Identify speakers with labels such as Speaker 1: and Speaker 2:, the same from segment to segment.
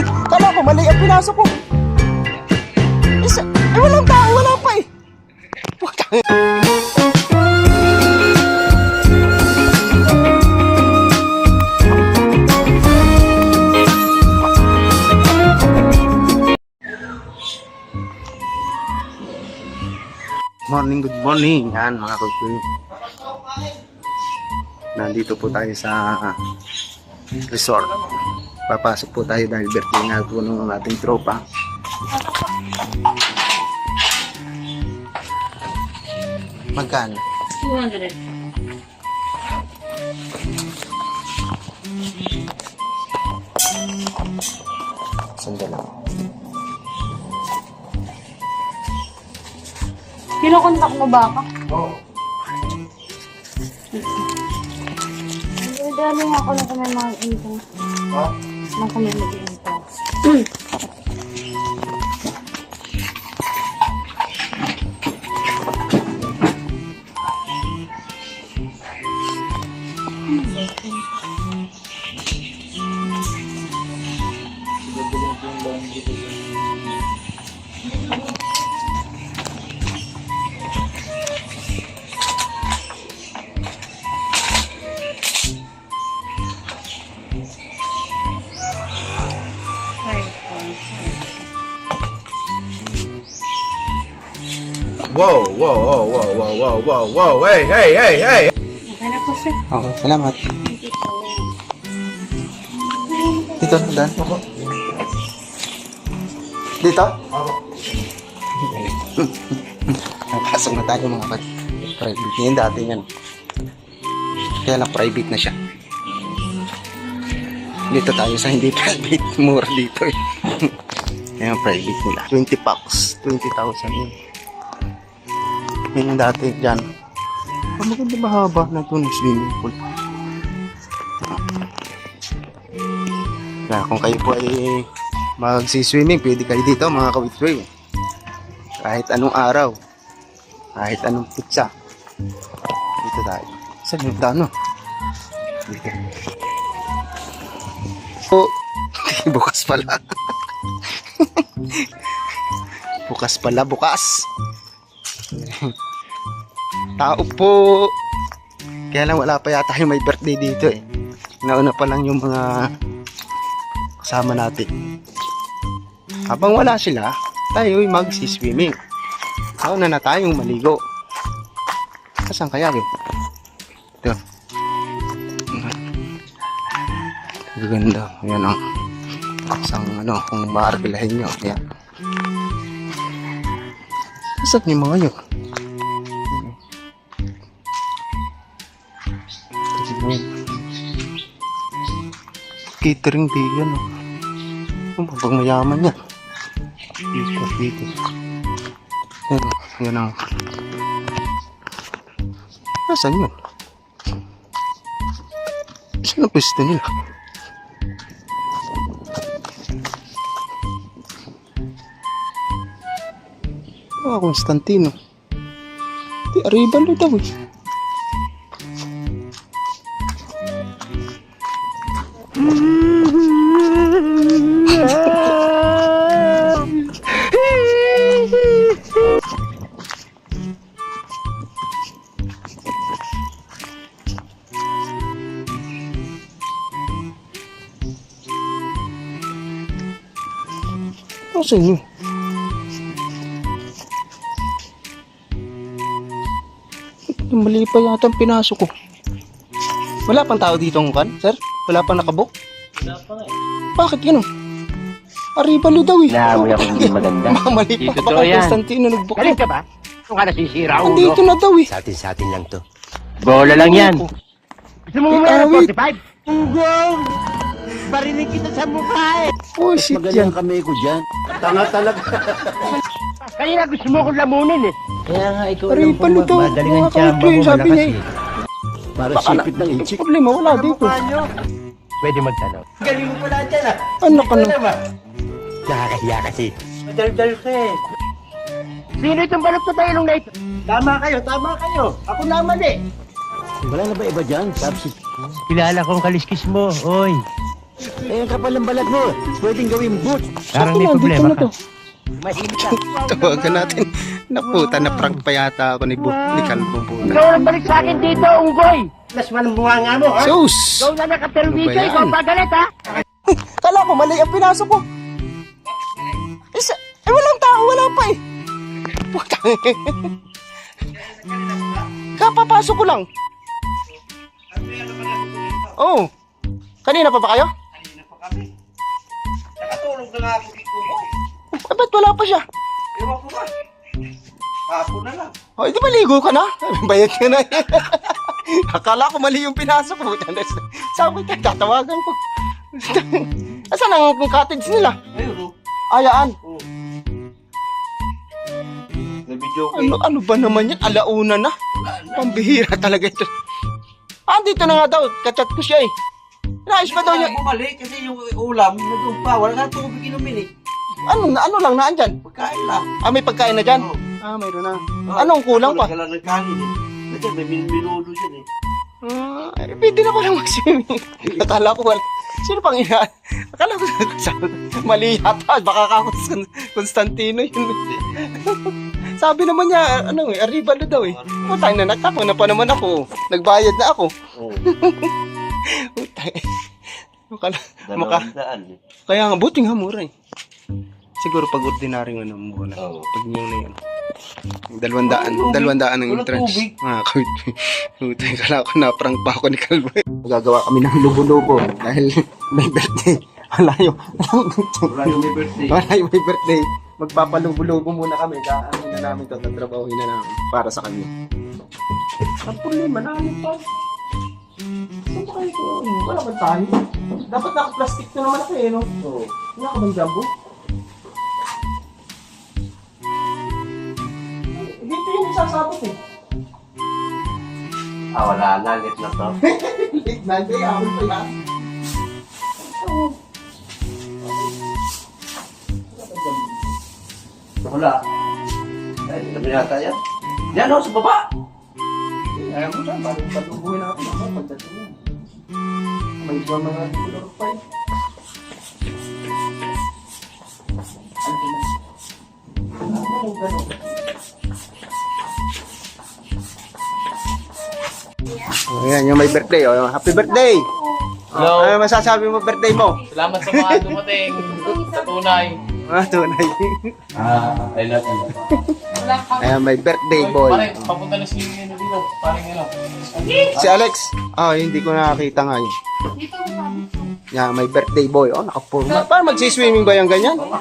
Speaker 1: Kala ko mali ang pinasok ko. Walang tao, wala pa eh. Good morning. Yan mga kuya. Nandito po tayo sa resort. Papasok po tayo dahil birthday nga po ng ating tropa. Magkano?
Speaker 2: 200.
Speaker 1: Sandali.
Speaker 2: Kinokontak mo ba ako?
Speaker 1: Oo.
Speaker 2: Dali nga ako na kami mga info.
Speaker 1: Ha?
Speaker 2: Mga kami mag-info.
Speaker 3: Wow. Hey.
Speaker 2: Okay na po, sir.
Speaker 1: Okay, salamat. Dito, Dan. Dito? Pasok na tayo mga kapatid. Private niya yung dati yan. Kaya lang private na siya. Dito tayo sa hindi private. Mura dito eh. Kaya private nila. 20 packs. 20,000 yun. Yan yung dati dyan. Maganda mahaba na ito ng swimming pool. Kaya kung kayo po ay magsiswimming, pwede kayo dito mga kawitsoy. Kahit anong araw. Kahit anong pizza. Dito tayo. Saan yung dano? Dito. Oh, bukas pala. Bukas. Tao po. Kaya lang wala pa yata yung may birthday dito eh. Nauna pa lang yung mga kasama natin. Habang wala sila, tayo ay magsiswimming. Nauna na tayong maligo. Saan kaya yun? Ito. Ganda. Yan ang isang kung maarkilahin nyo. Yan. Saan yung mga yun? Catering day yan. Pag mayaman yan. Dito. Yan ang. Nasaan yun? Saan ang pwesto nila? Constantino. Di Aribalo daw eh. Saan yun? Mali pa yata ang pinasok ko. Wala pang tao dito ng kan, sir? Wala pang nakabook?
Speaker 4: Wala pa nga eh.
Speaker 1: Bakit gano'n? Aribalo daw eh.
Speaker 4: Naamoy ako hindi maganda.
Speaker 1: Mali pa baka Constantino nagbook.
Speaker 4: Galing ka ba? Kung ka nasisira ulo.
Speaker 1: Andito na daw eh.
Speaker 4: Sa atin lang to. Bola lang yan. Gusto mo mamaya ng 45? Ugong! Barinig kita sa mukha eh.
Speaker 1: Oh shit yan.
Speaker 4: Kami ko dyan. Tanga talaga. Kanina gusto mo akong lamunin eh. Kaya nga ikaw
Speaker 1: Aribalo daw. Mga kawitsoy, sabi niya eh.
Speaker 4: Para sipit ng inchik.
Speaker 1: Problema wala dito.
Speaker 4: Pwede magtanong. Galing mo pala dyan ah.
Speaker 1: Ano ka na?
Speaker 4: Nakakahiya kasi. Madaldal ka eh. Sino itong balot sa tayo nung night? Tama kayo. Ako naman eh. Wala na ba iba dyan? Kilala kong kaliskis mo, oy. Eh, ang kapal ng balat mo. Pwedeng gawin boot.
Speaker 2: Parang may problema ka.
Speaker 4: Mainit ka.
Speaker 1: Tawagan natin. Naputa na prank pa yata ako ni Kalbo po.
Speaker 4: Ikaw ang balik sa akin dito, unggoy. Mas manumbuha nga mo, ha?
Speaker 1: Sus!
Speaker 4: Ikaw na nakapirwisyo,
Speaker 1: Ano ba yan?
Speaker 4: ikaw pagalit, ha?
Speaker 1: Kala ko mali ang pinasok ko. Walang tao, wala pa eh. Putang. Kapapasok ko lang. Oo. Kanina pa ba kayo?
Speaker 3: Nakatulog na nga ako dito.
Speaker 1: Ba't wala pa siya?
Speaker 3: Ewan ko ba? Hapon na lang.
Speaker 1: Oh, di maligo ka na? Bayad ka na. Akala ko mali yung pinasok ko. Sabi ko, tatawagan ko. Asan ang cottage nila?
Speaker 3: Ayun, oh.
Speaker 1: Ayaan.
Speaker 3: Oh. Na-video ko.
Speaker 1: Ano ba naman yan? Alauna na. Pambihira talaga ito. Dito na nga daw. Kachat ko siya eh. Naayos ba daw niya?
Speaker 3: Bumalik kasi yung ulam na doon pa. Wala nga tubig inumin eh.
Speaker 1: Ano lang naan dyan?
Speaker 3: Pagkain lang.
Speaker 1: May pagkain na dyan?
Speaker 3: Oo.
Speaker 1: Mayroon na. Anong kulang pa?
Speaker 3: Wala ng kanin eh. Kasi may minudo dyan eh.
Speaker 1: Pwede na pala mag-swimming. Akala ko wala. Sino pang ina? Akala ko mali yata. Baka ako Constantino yun. Sabi naman niya, arriba na daw eh. Tayo na nagtako na pa naman ako. Nagbayad na ako.
Speaker 3: Oo.
Speaker 1: Maka, kaya nga, buti nga mura eh. Siguro pag ordinaryong mura.
Speaker 3: Oo.
Speaker 1: Pag nyo na yun. 200 ang
Speaker 3: Walang
Speaker 1: entrance.
Speaker 3: tubig.
Speaker 1: Kutay, kala ko na-prank pa ako ni Kalbo. Gagawa kami ng lubo-lubo dahil may birthday. Wala yung
Speaker 3: Wala yung may birthday.
Speaker 1: wala yung may birthday. Magpapalubo-lubo muna kami. Daanin na namin ito. Tatrabahuin na namin para sa kanya. Ang problema namin pa. Saan ba kayo? Wala ba tayo? Dapat naka-plastic to naman ako eh, no? Oo. Wala ka bang jumbo? Dito yung isasabot eh.
Speaker 3: Wala na. Late na to.
Speaker 1: Late na, hindi. Ako pa yan.
Speaker 3: Wala. Ay, sabi nata yan. Yan o, sa baba.
Speaker 1: Ayaw mo siya, palubuhin natin ako pagdating yan. May iba mga color pa eh. Ayan, yung may birthday. Oh. Happy birthday!
Speaker 5: Hello.
Speaker 1: Ano masasabi mo birthday mo?
Speaker 5: Salamat sa mga dumating sa tunay.
Speaker 1: Tunay.
Speaker 5: I love you.
Speaker 2: Wala ka.
Speaker 1: Ayan, may birthday boy.
Speaker 5: Pare, papunta na si ano dito. Parang ano.
Speaker 1: Si Alex. hindi ko nakakita nga yun.
Speaker 2: Dito ang sabi ko.
Speaker 1: Yan, may birthday boy. Nakapurma. Paano magsiswimming ba yung ganyan?
Speaker 5: Tangin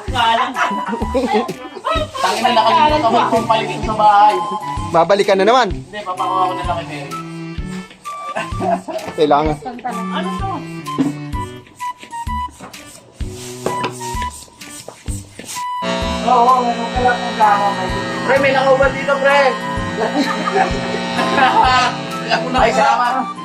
Speaker 5: na nakalimutan ko kung paligid sa bahay.
Speaker 1: Babalikan na naman.
Speaker 5: Hindi, papakuha ko na lang kay Mary.
Speaker 1: Kailangan.
Speaker 2: Ano to?
Speaker 5: Oo, meron ka lang kung gamo. Pre, may nakauban dito, pre. Ako na, salamat.